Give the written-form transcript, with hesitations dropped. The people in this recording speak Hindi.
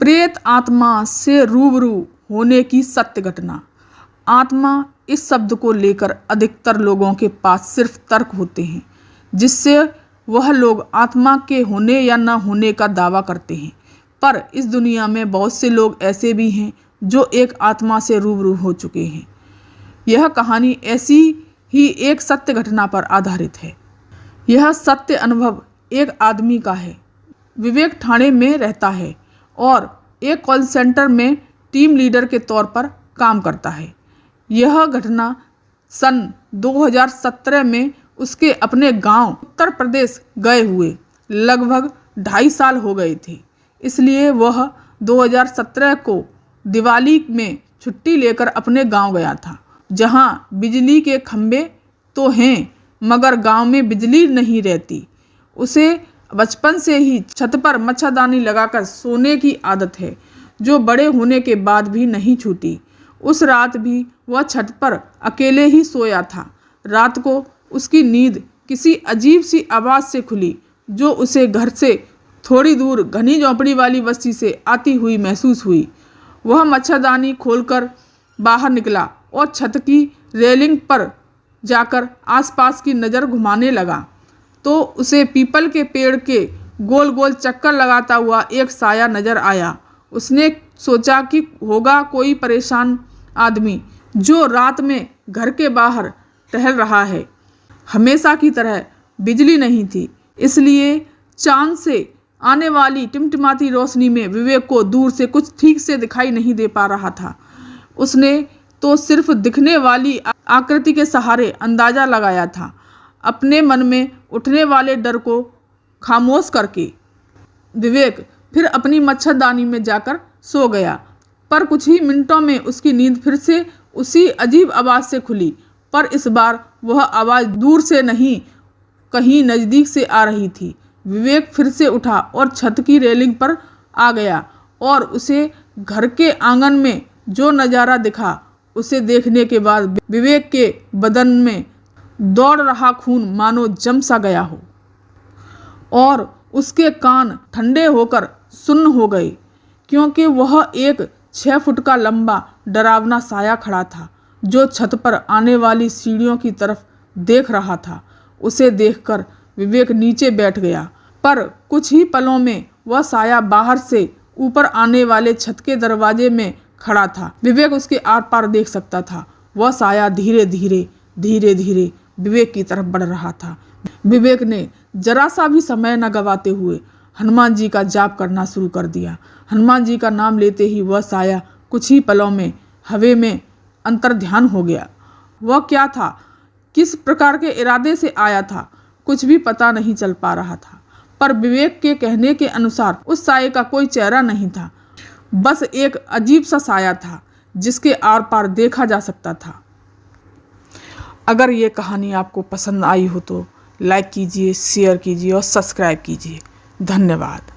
प्रेत आत्मा से रूबरू होने की सत्य घटना। आत्मा इस शब्द को लेकर अधिकतर लोगों के पास सिर्फ तर्क होते हैं, जिससे वह लोग आत्मा के होने या न होने का दावा करते हैं। पर इस दुनिया में बहुत से लोग ऐसे भी हैं जो एक आत्मा से रूबरू हो चुके हैं। यह कहानी ऐसी ही एक सत्य घटना पर आधारित है। यह सत्य अनुभव एक आदमी का है। विवेक ठाणे में रहता है और एक कॉल सेंटर में टीम लीडर के तौर पर काम करता है। यह घटना सन 2017 में उसके अपने गांव उत्तर प्रदेश गए हुए लगभग 2.5 साल हो गए थे। इसलिए वह 2017 को दिवाली में छुट्टी लेकर अपने गांव गया था, जहां बिजली के खंभे तो हैं मगर गांव में बिजली नहीं रहती। उसे बचपन से ही छत पर मच्छरदानी लगाकर सोने की आदत है, जो बड़े होने के बाद भी नहीं छूटी। उस रात भी वह छत पर अकेले ही सोया था। रात को उसकी नींद किसी अजीब सी आवाज़ से खुली, जो उसे घर से थोड़ी दूर घनी झोंपड़ी वाली बस्ती से आती हुई महसूस हुई। वह मच्छरदानी खोलकर बाहर निकला और छत की रेलिंग पर जाकर आसपास की नज़र घुमाने लगा, तो उसे पीपल के पेड़ के गोल गोल चक्कर लगाता हुआ एक साया नजर आया। उसने सोचा कि होगा कोई परेशान आदमी जो रात में घर के बाहर टहल रहा है। हमेशा की तरह बिजली नहीं थी, इसलिए चांद से आने वाली टिमटिमाती रोशनी में विवेक को दूर से कुछ ठीक से दिखाई नहीं दे पा रहा था। उसने तो सिर्फ दिखने वाली आकृति के सहारे अंदाजा लगाया था, अपने मन में उठने वाले डर को खामोश करके। विवेक फिर अपनी मच्छरदानी में जाकर सो गया, पर कुछ ही मिनटों में उसकी नींद फिर से उसी अजीब आवाज़ से खुली। पर इस बार वह आवाज़ दूर से नहीं, कहीं नज़दीक से आ रही थी। विवेक फिर से उठा और छत की रेलिंग पर आ गया और उसे घर के आंगन में जो नज़ारा दिखा, उसे देखने के बाद विवेक के बदन में दौड़ रहा खून मानो जम सा गया हो और उसके कान ठंडे होकर सुन्न हो गए, क्योंकि वह एक 6 फुट का लंबा डरावना साया खड़ा था, जो छत पर आने वाली सीढ़ियों की तरफ देख रहा था। उसे देखकर विवेक नीचे बैठ गया, पर कुछ ही पलों में वह साया बाहर से ऊपर आने वाले छत के दरवाजे में खड़ा था। विवेक उसके आर पार देख सकता था। वह साया धीरे धीरे विवेक की तरफ बढ़ रहा था। विवेक ने जरा सा भी समय न गवाते हुए हनुमान जी का जाप करना शुरू कर दिया। हनुमान जी का नाम लेते ही वह साया कुछ ही पलों में हवा में अंतर्ध्यान हो गया। वह क्या था, किस प्रकार के इरादे से आया था, कुछ भी पता नहीं चल पा रहा था। पर विवेक के कहने के अनुसार उस साये का कोई चेहरा नहीं था, बस एक अजीब सा साया था जिसके आर पार देखा जा सकता था। अगर ये कहानी आपको पसंद आई हो तो लाइक कीजिए, शेयर कीजिए और सब्सक्राइब कीजिए। धन्यवाद।